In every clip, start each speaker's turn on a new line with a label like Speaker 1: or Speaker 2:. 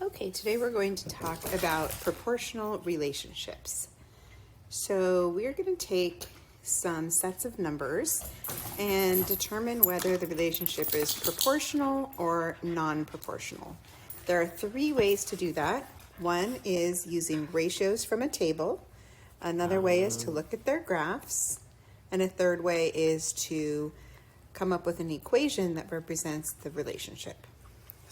Speaker 1: Okay, today we're going to talk about proportional relationships. So we're going to take some sets of numbers and determine whether the relationship is proportional or non-proportional. There are three ways to do that. One is using ratios from a table. Another way is to look at their graphs. And a third way is to come up with an equation that represents the relationship.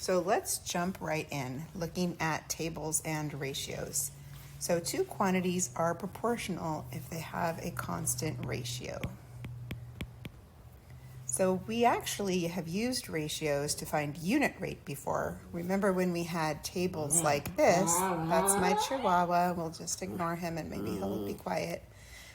Speaker 1: So let's jump right in, looking at tables and ratios. So two quantities are proportional if they have a constant ratio. So we actually have used ratios to find unit rate before. Remember when we had tables like this? That's my Chihuahua. We'll just ignore him and maybe he'll be quiet.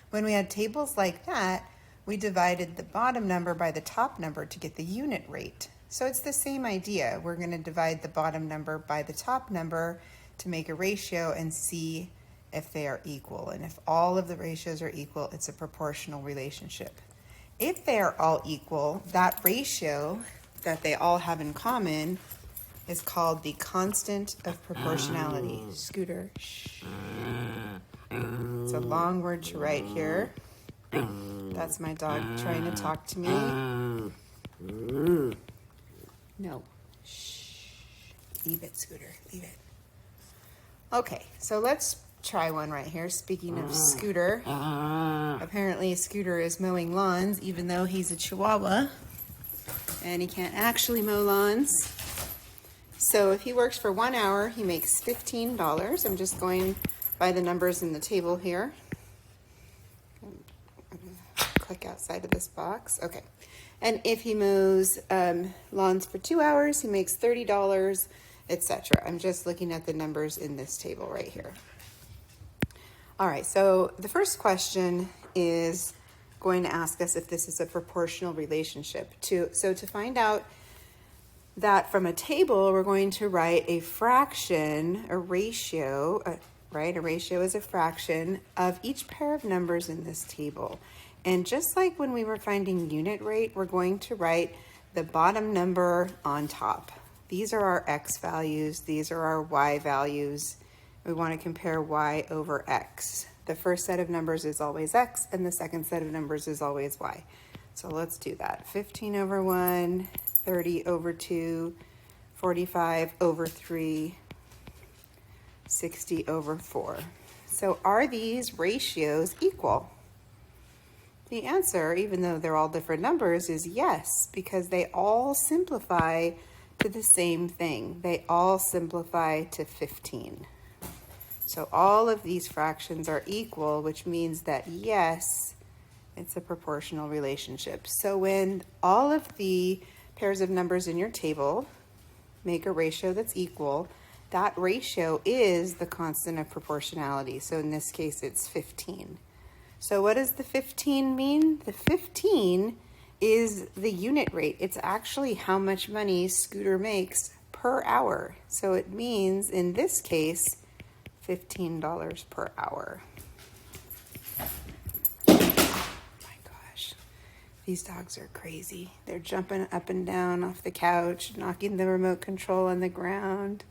Speaker 1: When we had tables like that, we divided the bottom number by the top number to get the unit rate. So it's the same idea. We're going to divide the bottom number by the top number to make a ratio and see if they are equal. And if all of the ratios are equal, it's a proportional relationship. If they are all equal, that ratio that they all have in common is called the constant of proportionality. Scooter, shh. It's a long word to write here. That's my dog trying to talk to me. No. Shh. Leave it, Scooter. Leave it. Okay, so let's try one right here. Speaking of Scooter, apparently Scooter is mowing lawns, even though he's a Chihuahua, and he can't actually mow lawns. So if he works for 1 hour, he makes $15. I'm just going by the numbers in the table here. Click outside of this box. Okay. And if he mows lawns for 2 hours, he makes $30, etc. I'm just looking at the numbers in this table right here. All right, so the first question is going to ask us if this is a proportional relationship. So to find out that from a table, we're going to write a fraction, a ratio, right? A ratio is a fraction of each pair of numbers in this table. And just like when we were finding unit rate, we're going to write the bottom number on top. These are our x values. These are our y values. We want to compare y over x. The first set of numbers is always x, and the second set of numbers is always y. So let's do that. 15 over 1, 30 over 2, 45 over 3, 60 over 4. So are these ratios equal? The answer, even though they're all different numbers, is yes, because they all simplify to the same thing. They all simplify to 15. So all of these fractions are equal, which means that yes, it's a proportional relationship. So when all of the pairs of numbers in your table make a ratio that's equal, that ratio is the constant of proportionality. So in this case, it's 15. So what does the 15 mean? The 15 is the unit rate. It's actually how much money Scooter makes per hour. So it means, in this case, $15 per hour. Oh my gosh, these dogs are crazy. They're jumping up and down off the couch, knocking the remote control on the ground,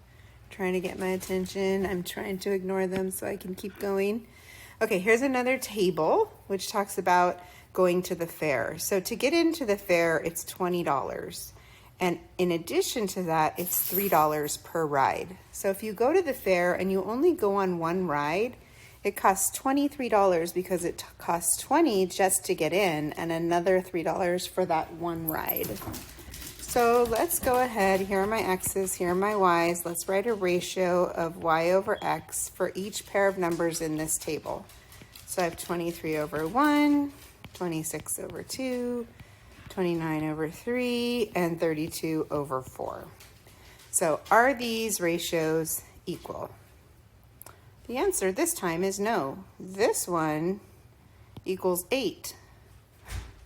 Speaker 1: trying to get my attention. I'm trying to ignore them so I can keep going. Okay, here's another table which talks about going to the fair. So to get into the fair, it's $20. And in addition to that, it's $3 per ride. So if you go to the fair and you only go on one ride, it costs $23 because it costs $20 just to get in and another $3 for that one ride. So let's go ahead. Here are my x's, here are my y's. Let's write a ratio of y over x for each pair of numbers in this table. So I have 23 over 1, 26 over 2, 29 over 3, and 32 over 4. So are these ratios equal? The answer this time is no. This one equals 8.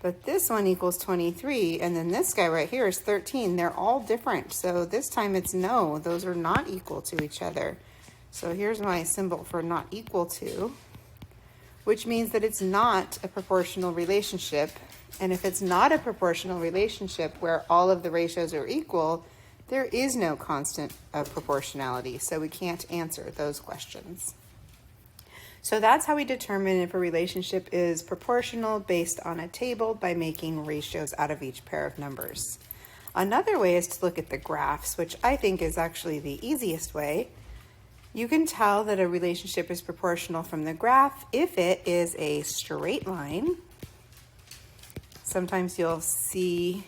Speaker 1: But this one equals 23, and then this guy right here is 13. They're all different. So this time it's no. Those are not equal to each other. So here's my symbol for not equal to, which means that it's not a proportional relationship. And if it's not a proportional relationship where all of the ratios are equal, There is no constant of proportionality, so we can't answer those questions. So that's how we determine if a relationship is proportional based on a table by making ratios out of each pair of numbers. Another way is to look at the graphs, which I think is actually the easiest way. You can tell that a relationship is proportional from the graph if it is a straight line. Sometimes you'll see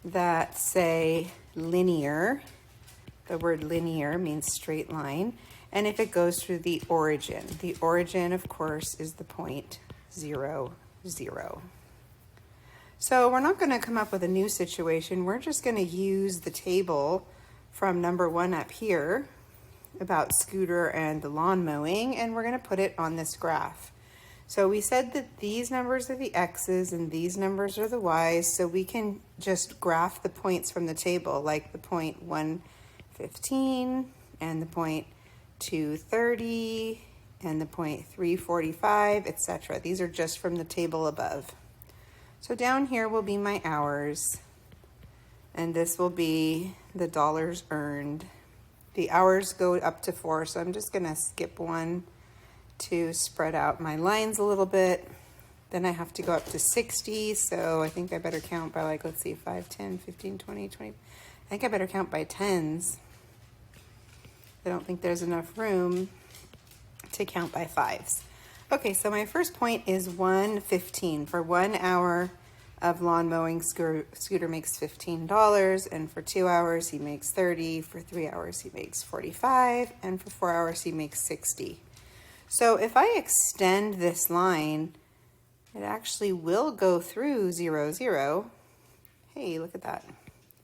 Speaker 1: that say linear. The word linear means straight line. And if it goes through the origin, of course, is the point 0, 0. So we're not going to come up with a new situation. We're just going to use the table from number 1 up here about Scooter and the lawn mowing, and we're going to put it on this graph. So we said that these numbers are the x's and these numbers are the y's, so we can just graph the points from the table, like the point 115 and the point 230 and the point 345, etc. These are just from the table above. So down here will be my hours, and this will be the dollars earned. The hours go up to 4, so I'm just going to skip 1 to spread out my lines a little bit. Then I have to go up to 60, so I think I better count by, like, let's see, 5, 10, 15, 20, 20. I think I better count by tens. I don't think there's enough room to count by 5s. Okay, so my first point is 115. For 1 hour of lawn mowing, Scooter makes $15, and for 2 hours he makes 30, for 3 hours he makes 45, and for 4 hours he makes 60. So if I extend this line, it actually will go through 0, 0. Hey, look at that.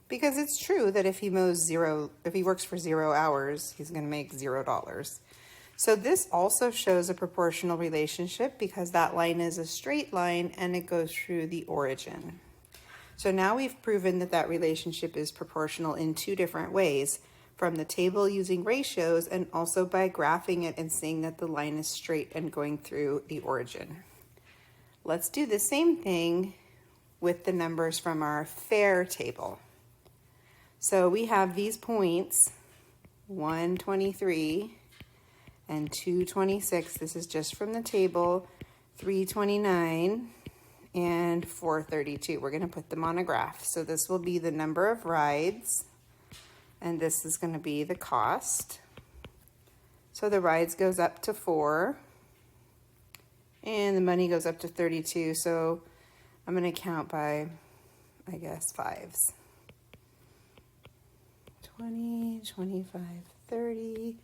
Speaker 1: Because it's true that if he works for 0 hours, he's going to make $0. So this also shows a proportional relationship because that line is a straight line and it goes through the origin. So now we've proven that that relationship is proportional in 2 different ways, from the table using ratios and also by graphing it and seeing that the line is straight and going through the origin. Let's do the same thing with the numbers from our fair table. So we have these points, 123 and 226. This is just from the table, 329 and 432. We're going to put them on a graph. So this will be the number of rides, and this is going to be the cost. So the rides goes up to 4, and the money goes up to 32. So I'm going to count by, I guess, 5s. 20, 25, 30,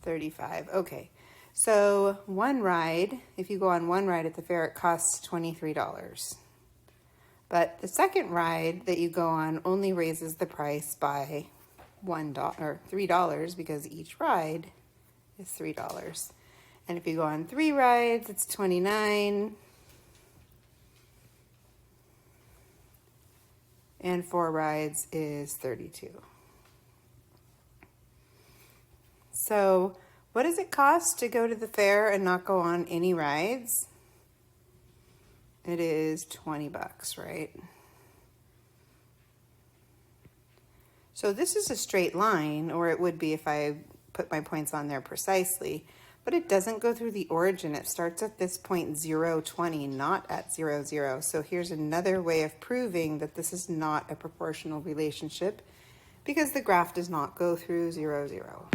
Speaker 1: 35. Okay, so one ride, if you go on one ride at the fair, it costs $23. But the second ride that you go on only raises the price by $1 or $3 because each ride is $3. And if you go on 3 rides, it's $29. And 4 rides is $32. So what does it cost to go to the fair and not go on any rides? It is $20, right? So this is a straight line, or it would be if I put my points on there precisely, but it doesn't go through the origin. It starts at this point 0, 20, not at 0, 0. So here's another way of proving that this is not a proportional relationship because the graph does not go through 0, 0.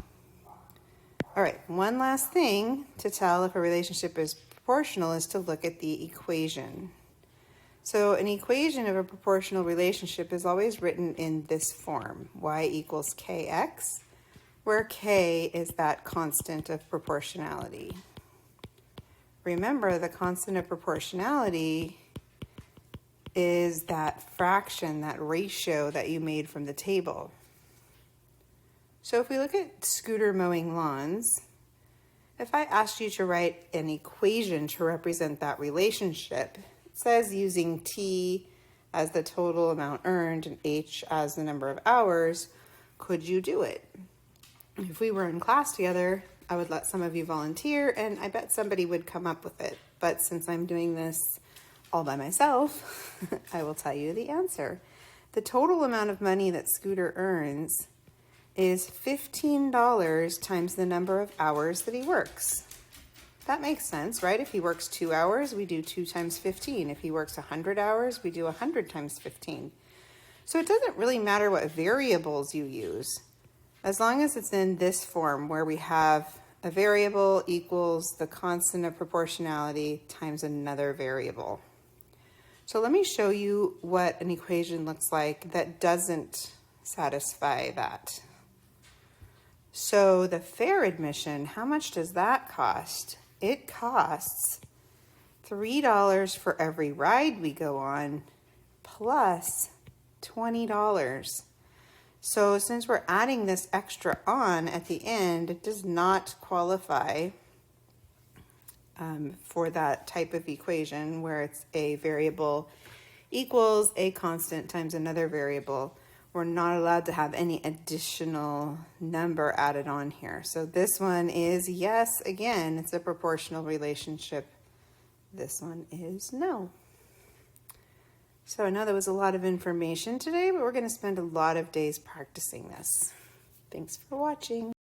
Speaker 1: All right, one last thing to tell if a relationship is proportional is to look at the equation. So an equation of a proportional relationship is always written in this form, y equals kx, where k is that constant of proportionality. Remember, the constant of proportionality is that fraction, that ratio that you made from the table. So if we look at Scooter mowing lawns, if I asked you to write an equation to represent that relationship, it says using T as the total amount earned and H as the number of hours, could you do it? If we were in class together, I would let some of you volunteer and I bet somebody would come up with it. But since I'm doing this all by myself, I will tell you the answer. the total amount of money that Scooter earns is $15 times the number of hours that he works. That makes sense, right? If he works 2 hours, we do 2 times 15. If he works 100 hours, we do 100 times 15. So it doesn't really matter what variables you use, as long as it's in this form where we have a variable equals the constant of proportionality times another variable. So let me show you what an equation looks like that doesn't satisfy that. So the fare admission, how much does that cost? It costs $3 for every ride we go on, plus $20. So since we're adding this extra on at the end, it does not qualify for that type of equation where it's a variable equals a constant times another variable. We're not allowed to have any additional number added on here. So this one is yes, again, it's a proportional relationship. This one is no. So I know that was a lot of information today, but we're going to spend a lot of days practicing this. Thanks for watching.